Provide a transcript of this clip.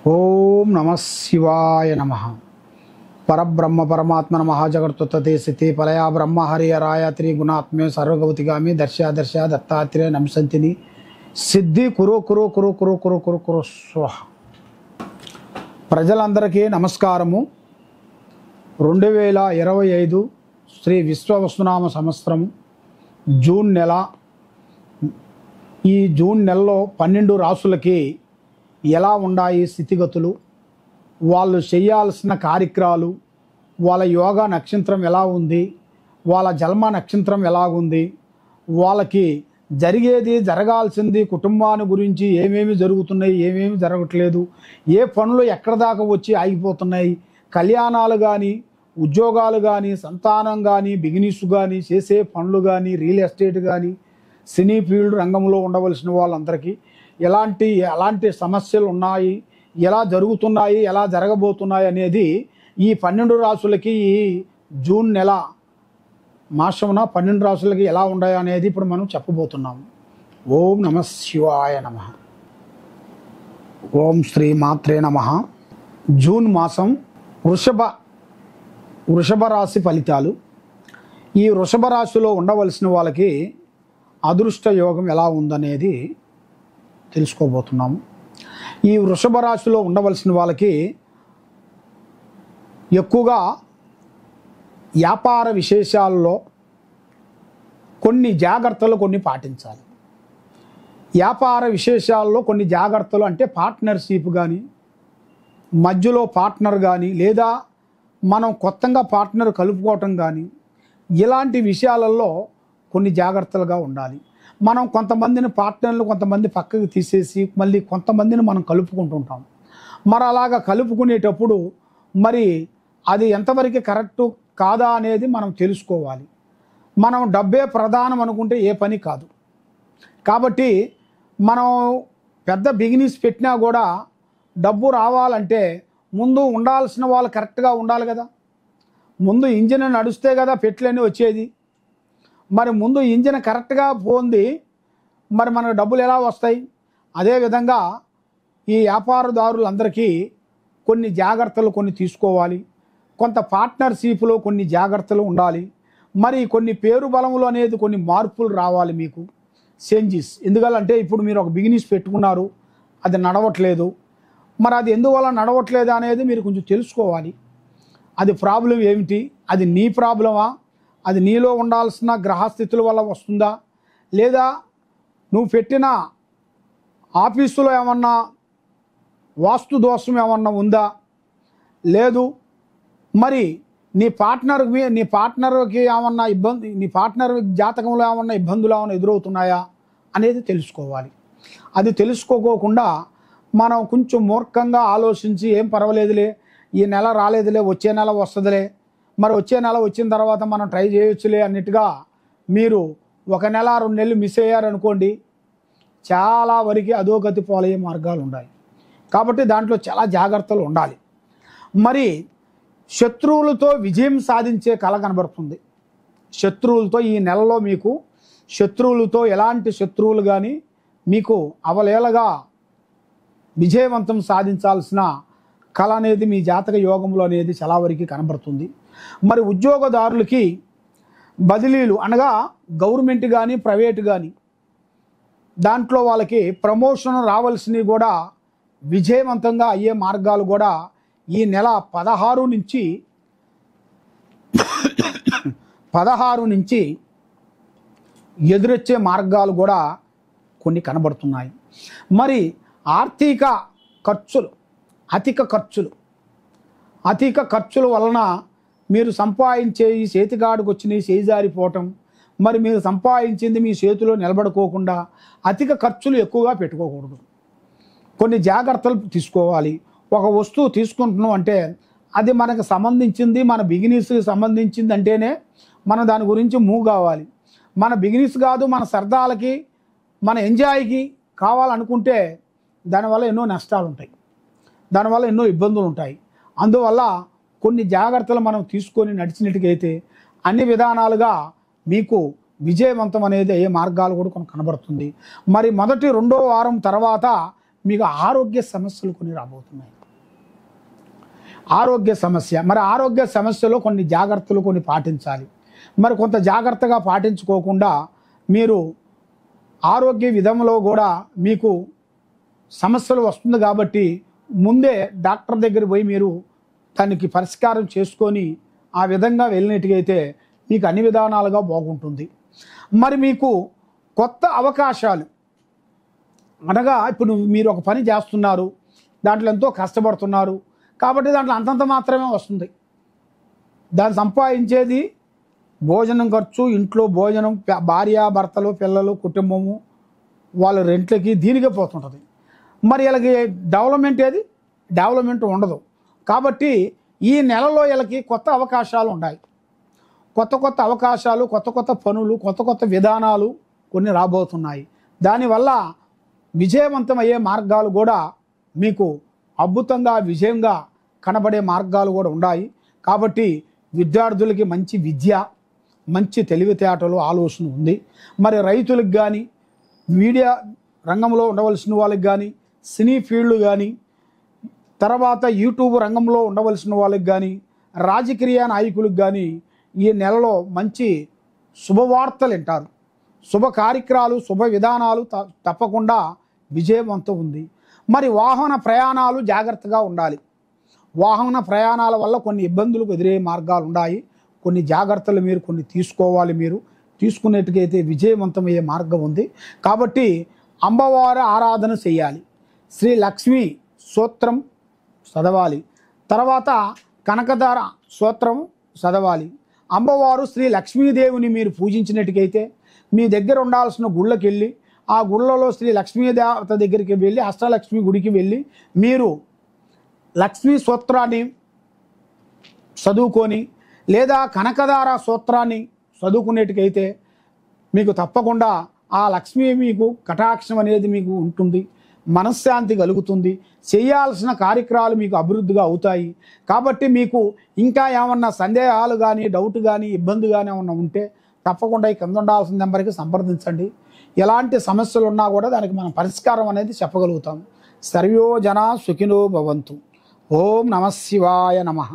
ఓం నమ శివాయ నమ. పరబ్రహ్మ పరమాత్మ మహాజగత్తే స్థితి పలయా బ్రహ్మ హరిహరాయ త్రిగుణాత్మే సర్వగవతిగామి దర్శ దత్తాత్రేయ నమసంతిని సిద్ధి కురు కురు కురు కురు కురు కురు కురు స్వహ. ప్రజలందరికీ నమస్కారము. 2025 శ్రీ విశ్వవసునామ సంవత్సరము జూన్ నెల. ఈ జూన్ నెలలో 12 రాసులకి ఎలా ఉన్నాయి స్థితిగతులు, వాళ్ళు చేయాల్సిన కార్యక్రమాలు, వాళ్ళ యోగా నక్షత్రం ఎలా ఉంది, వాళ్ళ జన్మ నక్షత్రం ఎలాగుంది, వాళ్ళకి జరగాల్సింది కుటుంబాన్ని గురించి ఏమేమి జరుగుతున్నాయి, ఏమేమి జరగట్లేదు, ఏ పనులు ఎక్కడ దాకా వచ్చి ఆగిపోతున్నాయి, కళ్యాణాలు కానీ, ఉద్యోగాలు కానీ, సంతానం కానీ, బిజినెస్ కానీ, చేసే పనులు కానీ, రియల్ ఎస్టేట్ కానీ, సినీ ఫీల్డ్ రంగంలో ఉండవలసిన వాళ్ళందరికీ ఎలాంటి సమస్యలు ఉన్నాయి, ఎలా జరుగుతున్నాయి, ఎలా జరగబోతున్నాయి అనేది ఈ 12 రాసులకి ఈ జూన్ నెల మాసమున 12 రాసులకి ఎలా ఉన్నాయో అనేది ఇప్పుడు మనం చెప్పబోతున్నాము. ఓం నమ శివాయ నమ. ఓం శ్రీ మాత్రే నమ. జూన్ మాసం వృషభ రాశి ఫలితాలు. ఈ వృషభ రాశిలో ఉండవలసిన వాళ్ళకి అదృష్ట యోగం ఎలా ఉందనేది తెలుసుకోబోతున్నాము. ఈ వృషభ రాశిలో ఉండవలసిన వాళ్ళకి ఎక్కువగా వ్యాపార విశేషాల్లో కొన్ని జాగ్రత్తలు పాటించాలి. వ్యాపార విశేషాల్లో కొన్ని జాగ్రత్తలు అంటే పార్ట్నర్షిప్ కానీ, మధ్యలో పార్ట్నర్ కానీ, లేదా మనం కొత్తగా పార్ట్నర్ కలుపుకోవటం కానీ, ఇలాంటి విషయాలలో కొన్ని జాగ్రత్తలుగా ఉండాలి. మనం కొంతమందిని పార్ట్నర్లు కొంతమంది పక్కకి తీసేసి మళ్ళీ కొంతమందిని మనం కలుపుకుంటుంటాం. మరి అలాగా కలుపుకునేటప్పుడు మరి అది ఎంతవరకు కరెక్టు కాదా అనేది మనం తెలుసుకోవాలి. మనం డబ్బే ప్రధానం అనుకుంటే ఏ పని కాదు. కాబట్టి మనం పెద్ద బిజినెస్ పెట్టినా కూడా డబ్బు రావాలంటే ముందు ఉండాల్సిన వాళ్ళు కరెక్ట్గా ఉండాలి కదా. ముందు ఇంజిన్ నడుస్తే కదా పెట్లన్నీ వచ్చేది. మరి ముందు ఇంజిన్ కరెక్ట్గా పోంది, మరి మనకు డబ్బులు ఎలా వస్తాయి? అదేవిధంగా ఈ వ్యాపారదారులందరికీ కొన్ని జాగ్రత్తలు తీసుకోవాలి. కొంత పార్ట్నర్షిప్లో కొన్ని జాగ్రత్తలు ఉండాలి. మరి కొన్ని పేరు బలములు అనేది కొన్ని మార్పులు రావాలి, మీకు చేంజెస్. ఎందుకంటే ఇప్పుడు మీరు ఒక బిజినెస్ పెట్టుకున్నారు, అది నడవట్లేదు. మరి అది ఎందువల్ల నడవట్లేదు అనేది మీరు కొంచెం తెలుసుకోవాలి. అది ప్రాబ్లం ఏమిటి? అది నీ ప్రాబ్లమా? అది నీలో ఉండాల్సిన గ్రహస్థితుల వల్ల వస్తుందా, లేదా నువ్వు పెట్టిన ఆఫీసులో ఏమన్నా వాస్తు దోషం ఏమన్నా ఉందా, లేదు మరి నీ పార్ట్నర్కి ఏమన్నా ఇబ్బంది, నీ పార్ట్నర్ జాతకంలో ఏమన్నా ఇబ్బందులు ఏమన్నా ఎదురవుతున్నాయా అనేది తెలుసుకోవాలి. అది తెలుసుకోకుండా మనం కొంచెం మూర్ఖంగా ఆలోచించి ఏం పర్వాలేదులే, ఈ నెల రాలేదులే, వచ్చే నెల వస్తుందిలే, మరి వచ్చే నెల వచ్చిన తర్వాత మనం ట్రై చేయొచ్చులే అన్నట్టుగా మీరు 1 నెల 2 నెలలు మిస్ అయ్యారనుకోండి, చాలా వరకు అధోగతి పోలయ్యే మార్గాలు ఉన్నాయి. కాబట్టి దాంట్లో చాలా జాగ్రత్తలు ఉండాలి. మరి శత్రువులతో విజయం సాధించే కళ కనబడుతుంది. శత్రువులతో ఈ నెలలో మీకు శత్రువులతో ఎలాంటి శత్రువులు కానీ మీకు అవలేలగా విజయవంతం సాధించాల్సిన కళ అనేది మీ జాతక యోగంలో అనేది చాలా వరకు కనబడుతుంది. మరి ఉద్యోగదారులకి బదిలీలు అనగా గవర్నమెంట్ కానీ ప్రైవేట్ కానీ దాంట్లో వాళ్ళకి ప్రమోషన్ రావాల్సినవి కూడా విజయవంతంగా అయ్యే మార్గాలు కూడా ఈ నెల 16 నుంచి ఎదురొచ్చే మార్గాలు కూడా కొన్ని కనబడుతున్నాయి. మరి ఆర్థిక ఖర్చులు, అధిక ఖర్చుల వలన మీరు సంపాదించే ఈ చేతికాడికి వచ్చిన చేజారిపోవటం, మరి మీరు సంపాదించింది మీ చేతిలో నిలబడుకోకుండా అధిక ఖర్చులు ఎక్కువగా పెట్టుకోకూడదు. కొన్ని జాగ్రత్తలు తీసుకోవాలి. ఒక వస్తువు తీసుకుంటున్నాం అంటే అది మనకు సంబంధించింది, మన బిజినెస్కి సంబంధించింది అంటేనే మనం దాని గురించి మూవ్ కావాలి. మన బిజినెస్ కాదు, మన సరదాలకి, మన ఎంజాయ్కి కావాలనుకుంటే దానివల్ల ఎన్నో నష్టాలు ఉంటాయి, దానివల్ల ఎన్నో ఇబ్బందులు ఉంటాయి. అందువల్ల కొన్ని జాగ్రత్తలు మనం తీసుకొని నడిచినట్టుగైతే అన్ని విధానాలుగా మీకు విజయవంతం అనేది అయ్యే మార్గాలు కూడా కొన్ని కనబడుతుంది. మరి మొదటి 2వ వారం తర్వాత మీకు ఆరోగ్య సమస్యలు కొన్ని రాబోతున్నాయి. ఆరోగ్య సమస్య, మరి ఆరోగ్య సమస్యలో కొన్ని జాగ్రత్తలు కొన్ని పాటించాలి. మరి కొంత జాగ్రత్తగా పాటించుకోకుండా మీరు ఆరోగ్య విధంలో కూడా మీకు సమస్యలు వస్తుంది కాబట్టి ముందే డాక్టర్ దగ్గర పోయి మీరు దానికి పరిష్కారం చేసుకొని ఆ విధంగా వెళ్ళినట్టుగైతే మీకు అన్ని విధానాలుగా బాగుంటుంది. మరి మీకు కొత్త అవకాశాలు అనగా ఇప్పుడు మీరు ఒక పని చేస్తున్నారు, దాంట్లో ఎంతో కష్టపడుతున్నారు కాబట్టి దాంట్లో అంతంత మాత్రమే వస్తుంది. దాన్ని సంపాదించేది భోజనం ఖర్చు, ఇంట్లో భోజనం, భార్య భర్తలు పిల్లలు కుటుంబము వాళ్ళ రెంట్లకి దీనికే పోతుంటుంది. మరి వీళ్ళకి డెవలప్మెంట్ ఏది? డెవలప్మెంట్ ఉండదు. కాబట్టి ఈ నెలలో వీళ్ళకి కొత్త అవకాశాలు ఉన్నాయి. కొత్త కొత్త అవకాశాలు, కొత్త కొత్త పనులు, కొత్త కొత్త విధానాలు కొన్ని రాబోతున్నాయి. దానివల్ల విజయవంతమయ్యే మార్గాలు కూడా మీకు అద్భుతంగా విజయంగా కనబడే మార్గాలు కూడా ఉన్నాయి. కాబట్టి విద్యార్థులకి మంచి విద్య, మంచి తెలివితేటలు, ఆలోచన ఉంది. మరి రైతులకు కానీ, మీడియా రంగంలో ఉండవలసిన వాళ్ళకి కానీ, సినీ ఫీల్డ్ కానీ, తర్వాత యూట్యూబ్ రంగంలో ఉండవలసిన వాళ్ళకి కానీ, రాజకీయ నాయకులకు కానీ ఈ నెలలో మంచి శుభవార్తలు వింటారు. శుభ కార్యక్రమాలు, శుభ విధానాలు తప్పకుండా విజయవంతం ఉంది. మరి వాహన ప్రయాణాలు జాగ్రత్తగా ఉండాలి. వాహన ప్రయాణాల వల్ల కొన్ని ఇబ్బందులకు ఎదురయ్యే మార్గాలు ఉన్నాయి. కొన్ని జాగ్రత్తలు మీరు కొన్ని తీసుకోవాలి. మీరు తీసుకునేట్టుకైతే విజయవంతమయ్యే మార్గం ఉంది. కాబట్టి అమ్మవారి ఆరాధన చేయాలి. శ్రీ లక్ష్మీ స్తోత్రం చదవాలి. తర్వాత కనకదార స్తోత్రం చదవాలి. అమ్మవారు శ్రీ లక్ష్మీదేవిని మీరు పూజించినట్టుకైతే మీ దగ్గర ఉండాల్సిన గుళ్ళకి వెళ్ళి ఆ గుళ్ళలో శ్రీ లక్ష్మీదేవత దగ్గరికి వెళ్ళి అష్టలక్ష్మి గుడికి వెళ్ళి మీరు లక్ష్మీ స్తోత్రాన్ని చదువుకొని లేదా కనకదార స్తోత్రాన్ని చదువుకునేట్టుకైతే మీకు తప్పకుండా ఆ లక్ష్మి మీకు కటాక్షం అనేది మీకు ఉంటుంది. మనశ్శాంతి కలుగుతుంది. చేయాల్సిన కార్యక్రమాలు మీకు అభివృద్ధిగా అవుతాయి. కాబట్టి మీకు ఇంకా ఏమన్నా సందేహాలు కానీ, డౌట్ కానీ, ఇబ్బంది కానీ ఏమన్నా ఉంటే తప్పకుండా ఈ కింద ఉండాల్సిన నెంబర్కి సంప్రదించండి. ఎలాంటి సమస్యలు ఉన్నా కూడా దానికి మనం పరిష్కారం అనేది చెప్పగలుగుతాం. సర్వో జనా సుఖినో భవంతు. ఓం నమః శివాయ నమః.